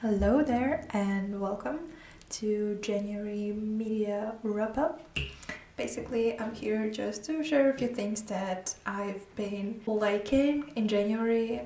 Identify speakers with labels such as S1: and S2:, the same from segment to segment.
S1: Hello there and welcome to January Media Wrap-Up. Basically, I'm here just to share a few things that I've been liking in January,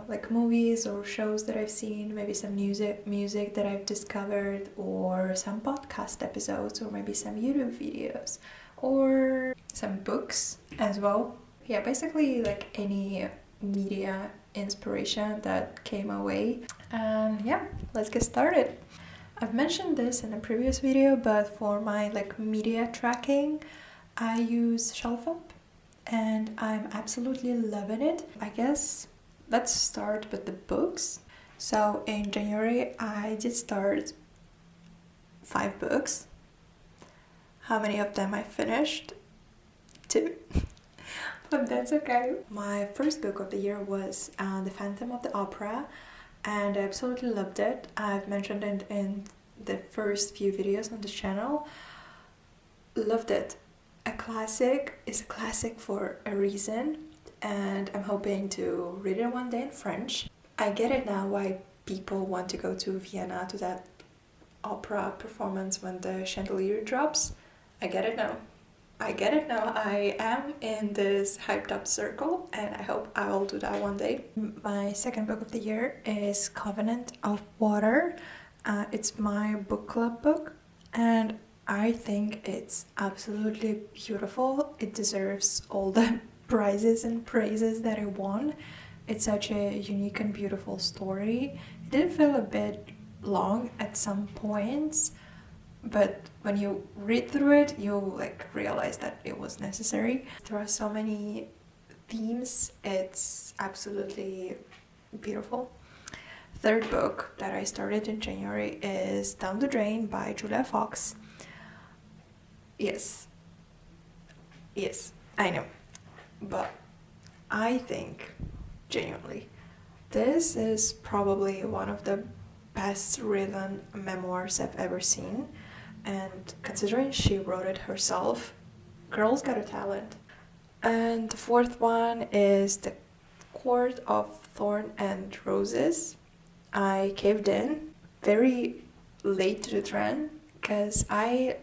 S1: like movies or shows that I've seen, maybe some music that I've discovered, or some podcast episodes, or maybe some YouTube videos, or some books as well. Yeah, basically like any media inspiration that came my way. And yeah, let's get started. I've mentioned this in a previous video, but for my media tracking, I use ShelfUp and I'm absolutely loving it. I guess let's start with the books. So in January, I did start 5 books. How many of them I finished? 2. But that's okay. My first book of the year was The Phantom of the Opera, and I absolutely loved it. I've mentioned it in the first few videos on the channel. Loved it. A classic is a classic for a reason, and I'm hoping to read it one day in French. I get it now why people want to go to Vienna to that opera performance when the chandelier drops. I get it now. I am in this hyped up circle and I hope I will do that one day. My second book of the year is Covenant of Water. It's my book club book and I think it's absolutely beautiful. It deserves all the prizes and praises that it won. It's such a unique and beautiful story. It did feel a bit long at some points, but when you read through it, you realize that it was necessary. There are so many themes. It's absolutely beautiful. Third book that I started in January is Down the Drain by Julia Fox. Yes, I know. But I think, genuinely, this is probably one of the best written memoirs I've ever seen. And considering she wrote it herself, girl's got a talent. And the fourth one is The Court of Thorn and Roses. I caved in very late to the trend because I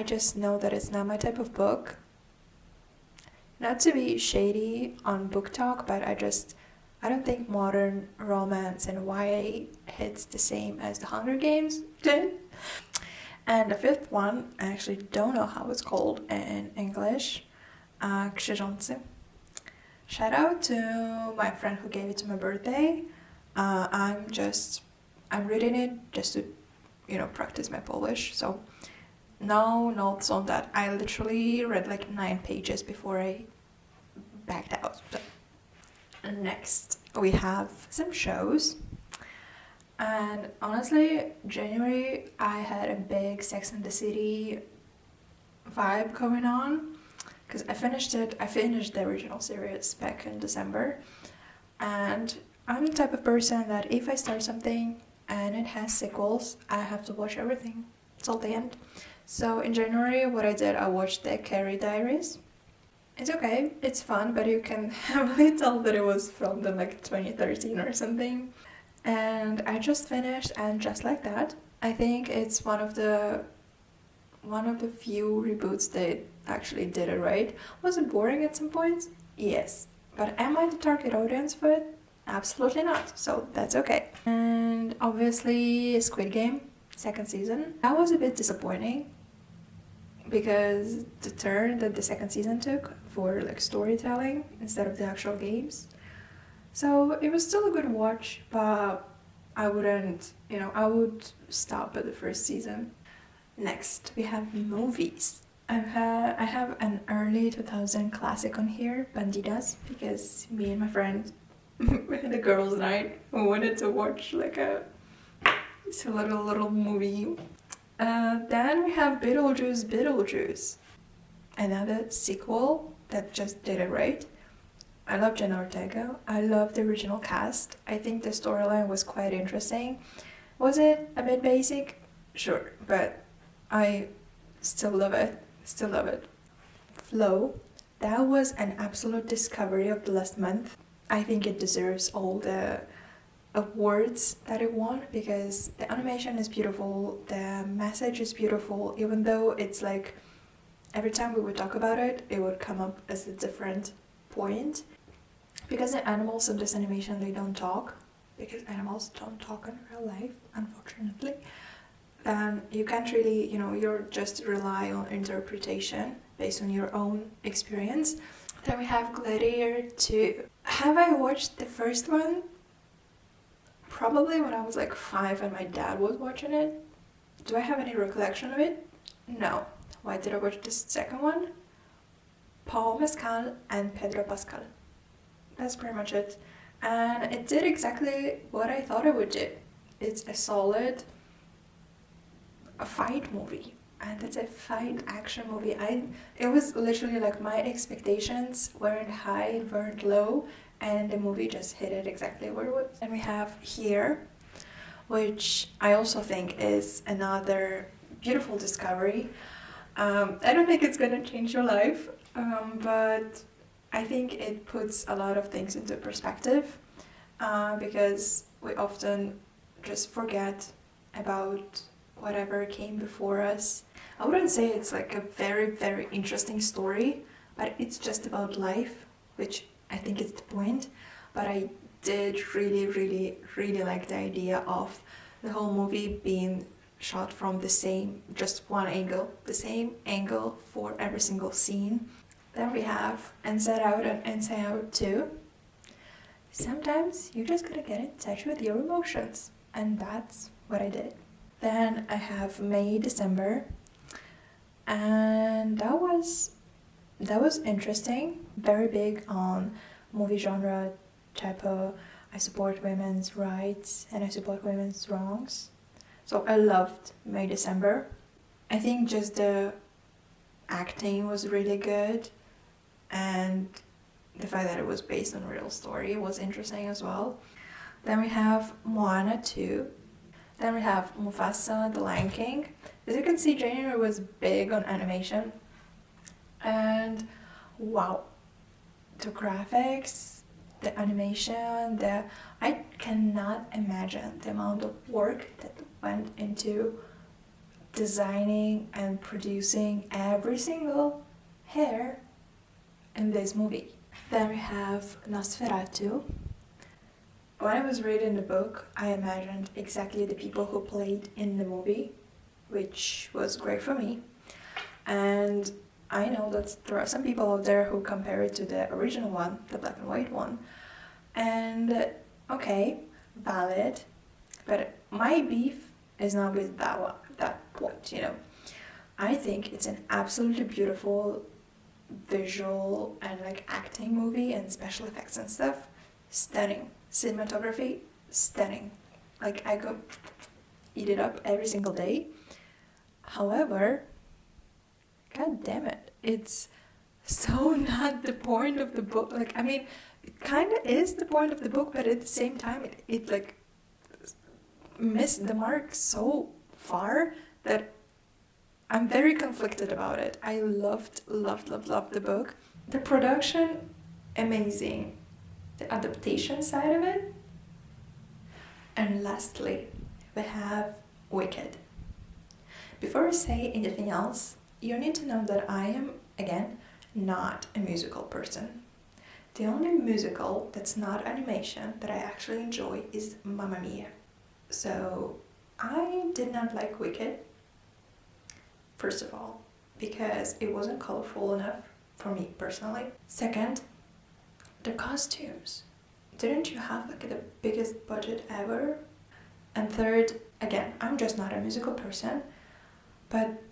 S1: just know that it's not my type of book. Not to be shady on book talk, but I don't think modern romance and YA hits the same as the Hunger Games did. And the fifth one, I actually don't know how it's called in English. Krzyżący. Shout out to my friend who gave it to my birthday. I'm reading it just to, practice my Polish. So no notes on that. I literally read 9 pages before I backed out. And next, we have some shows. And honestly, January, I had a big Sex and the City vibe going on because I finished the original series back in December. And I'm the type of person that if I start something and it has sequels, I have to watch everything till the end. So in January, what I did, I watched the Carrie Diaries. It's okay, it's fun, but you can heavily tell that it was filmed in 2013 or something. And I just finished And Just Like That. I think it's one of the few reboots that actually did it right. Was it boring at some points? Yes. But am I the target audience for it? Absolutely not. So that's okay. And obviously Squid Game, 2nd season. That was a bit disappointing because the turn that the 2nd season took for storytelling instead of the actual games. So it was still a good watch, but I would stop at the 1st season. Next, we have movies. I have an early 2000 classic on here, Bandidas, because me and my friend had a girls' night. We wanted to watch a little movie. Then we have Beetlejuice, another sequel that just did it right. I love Jenna Ortega. I love the original cast. I think the storyline was quite interesting. Was it a bit basic? Sure, but I still love it. Flow. That was an absolute discovery of the last month. I think it deserves all the awards that it won, because the animation is beautiful, the message is beautiful, even though it's like every time we would talk about it, it would come up as a different point. Because the animals in this animation, they don't talk, because animals don't talk in real life, unfortunately, then you can't really, you're just rely on interpretation based on your own experience. Then we have Gladiator 2. Have I watched the first one? Probably when I was like 5 and my dad was watching it. Do I have any recollection of it? No. Why did I watch the second one? Paul Mescal and Pedro Pascal. That's pretty much it. And it did exactly what I thought it would do. It's a solid fight movie. And it's a fight action movie. It was literally like my expectations weren't high, weren't low, and the movie just hit it exactly where it was. And we have Here, which I also think is another beautiful discovery. I don't think it's gonna change your life, but I think it puts a lot of things into perspective, because we often just forget about whatever came before us. I wouldn't say it's like a very, very interesting story, but it's just about life, which I think is the point. But I did really, really, really like the idea of the whole movie being shot from just one angle, the same angle for every single scene. Then we have Inside Out and Inside Out 2. Sometimes you just gotta get in touch with your emotions, and that's what I did. Then I have May, December, and that was interesting. Very big on movie genre type of I support women's rights and I support women's wrongs. So I loved May, December. I think just the acting was really good, and the fact that it was based on a real story was interesting as well. Then we have Moana 2. Then we have Mufasa, The Lion King. As you can see, January was big on animation. And wow, the graphics, the animation, I cannot imagine the amount of work that went into designing and producing every single hair in this movie. Then we have Nosferatu. When I was reading the book, I imagined exactly the people who played in the movie, which was great for me. And I know that there are some people out there who compare it to the original one, the black and white one. And okay, valid, but my beef is not with that point, I think it's an absolutely beautiful visual and like acting movie and special effects and stuff. Stunning. Cinematography, stunning. Like I go eat it up every single day. However, god damn it, it's so not the point of the book. Like, I mean, it kind of is the point of the book, but at the same time, it like missed the mark so far that I'm very conflicted about it. I loved the book. The production, amazing. The adaptation side of it. And lastly, we have Wicked. Before I say anything else, you need to know that I am, again, not a musical person. The only musical that's not animation that I actually enjoy is Mamma Mia. So I did not like Wicked, first of all, because it wasn't colorful enough for me personally. Second, the costumes. Didn't you have like the biggest budget ever? And third, again, I'm just not a musical person, but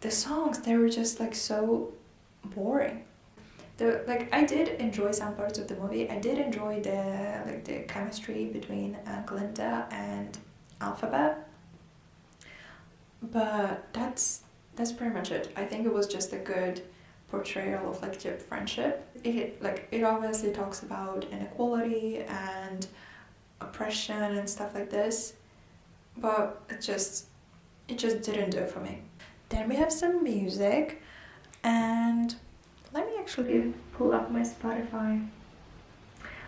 S1: the songs, they were just like so boring. I did enjoy some parts of the movie. I did enjoy the chemistry between Glinda and Alphabet, but that's pretty much it. I think it was just a good portrayal of like the friendship. It obviously talks about inequality and oppression and stuff like this, but it just didn't do it for me. Then we have some music, and let me actually pull up my Spotify.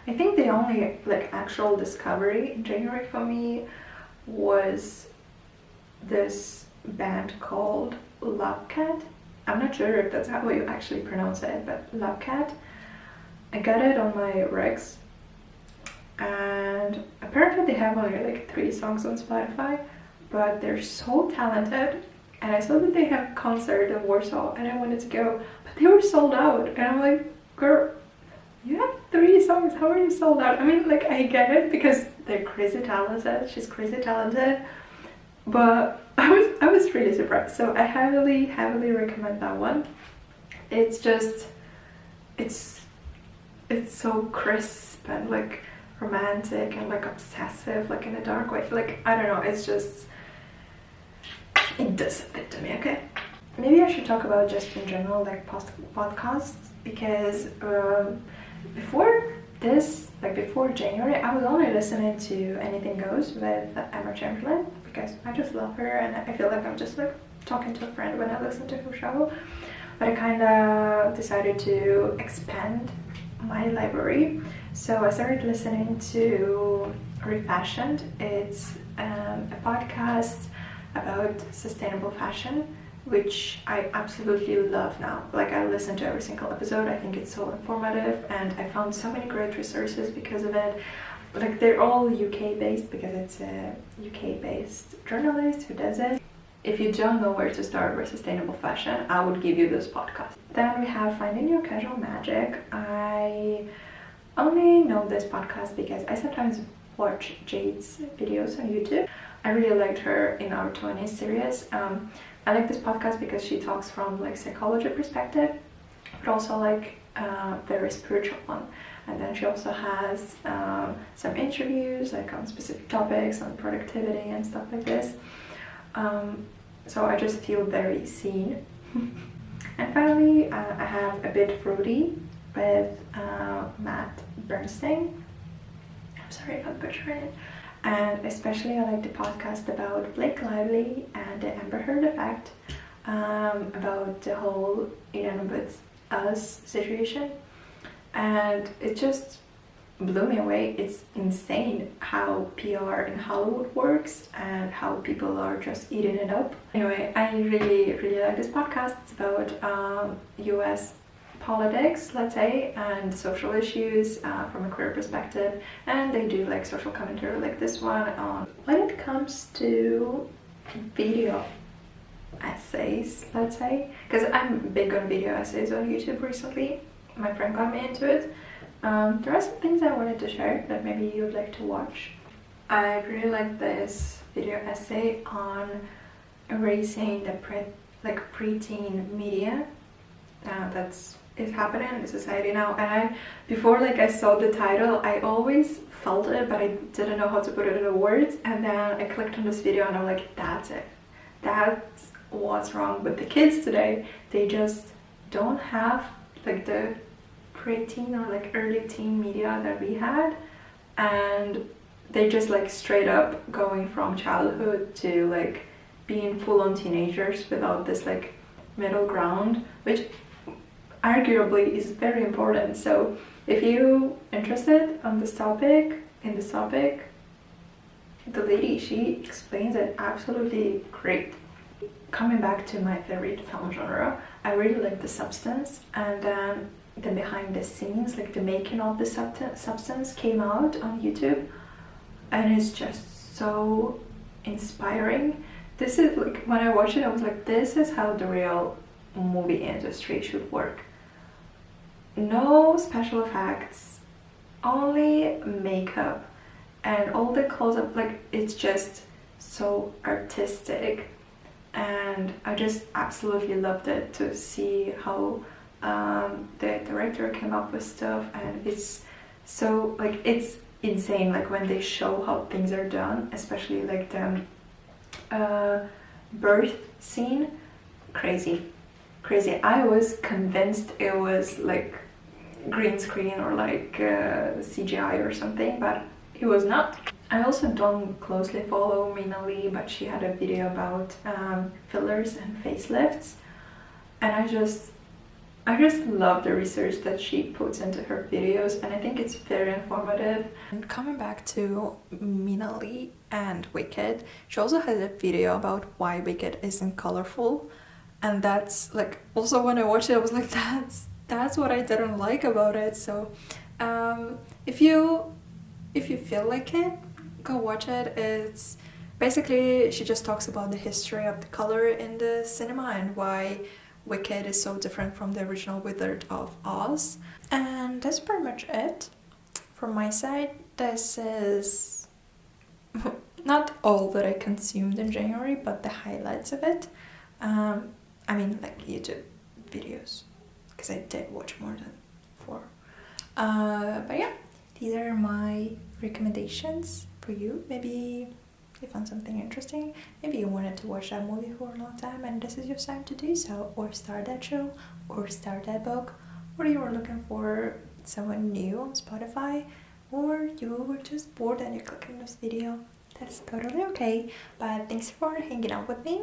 S1: I think the only like actual discovery in January for me was this band called Lobcat. I'm not sure if that's how you actually pronounce it, but Lobcat. I got it on my Rex, and apparently they have only like 3 songs on Spotify, but they're so talented. And I saw that they have a concert in Warsaw, and I wanted to go, but they were sold out. And I'm like, girl, you have 3 songs, how are you sold out? I mean, like, I get it because they're crazy talented, she's crazy talented, but I was really surprised. So I heavily recommend that one. It's just, it's so crisp and like romantic and like obsessive, like in a dark way. Like, I don't know, it's just, it does something to me. Okay, maybe I should talk about just in general like podcasts, because before this, like before January, I was only listening to Anything Goes with Emma Chamberlain because I just love her and I feel like I'm just like talking to a friend when I listen to her show. But I kind of decided to expand my library, so I started listening to Refashioned. It's a podcast about sustainable fashion, which I absolutely love now. Like, I listen to every single episode. I think it's so informative, and I found so many great resources because of it. Like, they're all UK based because it's a UK based journalist who does it. If you don't know where to start with sustainable fashion, I would give you this podcast. Then we have Finding Your Casual Magic. I only know this podcast because I sometimes watch Jade's videos on YouTube. I really liked her in Our 20s series. I like this podcast because she talks from like psychology perspective, but also like very spiritual one. And then she also has some interviews like on specific topics on productivity and stuff like this. So I just feel very seen. And finally, I have A Bit Fruity with Matt Bernstein. I'm sorry if I'm butchering it. And especially I like the podcast about Blake Lively and the Amber Heard effect, about the whole Eden with Us situation. And it just blew me away. It's insane how PR in Hollywood works and how people are just eating it up. Anyway, I really like this podcast. It's about US politics, let's say, and social issues from a queer perspective, and they do like social commentary like this one on when it comes to video essays, let's say, because I'm big on video essays on YouTube recently. My friend got me into it. There are some things I wanted to share that maybe you'd like to watch. I really like this video essay on erasing the preteen media that's is happening in society now. And before I saw the title, I always felt it, but I didn't know how to put it into words. And then I clicked on this video and I'm like, that's it. That's what's wrong with the kids today. They just don't have like the preteen or like early teen media that we had, and they just like straight up going from childhood to like being full-on teenagers without this like middle ground, which arguably is very important. So if you're interested on this topic, the lady, she explains it absolutely great. Coming back to my favorite film genre, I really like The Substance, and then the behind the scenes, like the making of The Substance came out on YouTube, and it's just so inspiring. This is like, when I watched it, I was like, this is how the real movie industry should work. No special effects, only makeup, and all the close-up, like it's just so artistic. And I just absolutely loved it, to see how the director came up with stuff, and it's so like, it's insane like when they show how things are done, especially like the birth scene. Crazy. I was convinced it was like green screen or like CGI or something, but it was not. I also don't closely follow Mina Lee, but she had a video about fillers and facelifts, and I just I just love the research that she puts into her videos, and I think it's very informative. And coming back to Minali and Wicked, she also has a video about why Wicked isn't colorful, and that's like, also when I watched it I was like, that's what I didn't like about it. So if you feel like it, go watch it. It's basically, she just talks about the history of the color in the cinema and why Wicked is so different from the original Wizard of Oz. And that's pretty much it from my side. This is not all that I consumed in January, but the highlights of it. I mean, like YouTube videos, because I did watch more than 4. But yeah, these are my recommendations for you. Maybe you found something interesting, maybe you wanted to watch that movie for a long time and this is your time to do so, or start that show, or start that book, or you were looking for someone new on Spotify, or you were just bored and you clicked on this video. That's totally okay. But thanks for hanging out with me,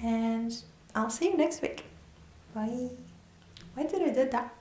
S1: and I'll see you next week. Bye. Why did I do that?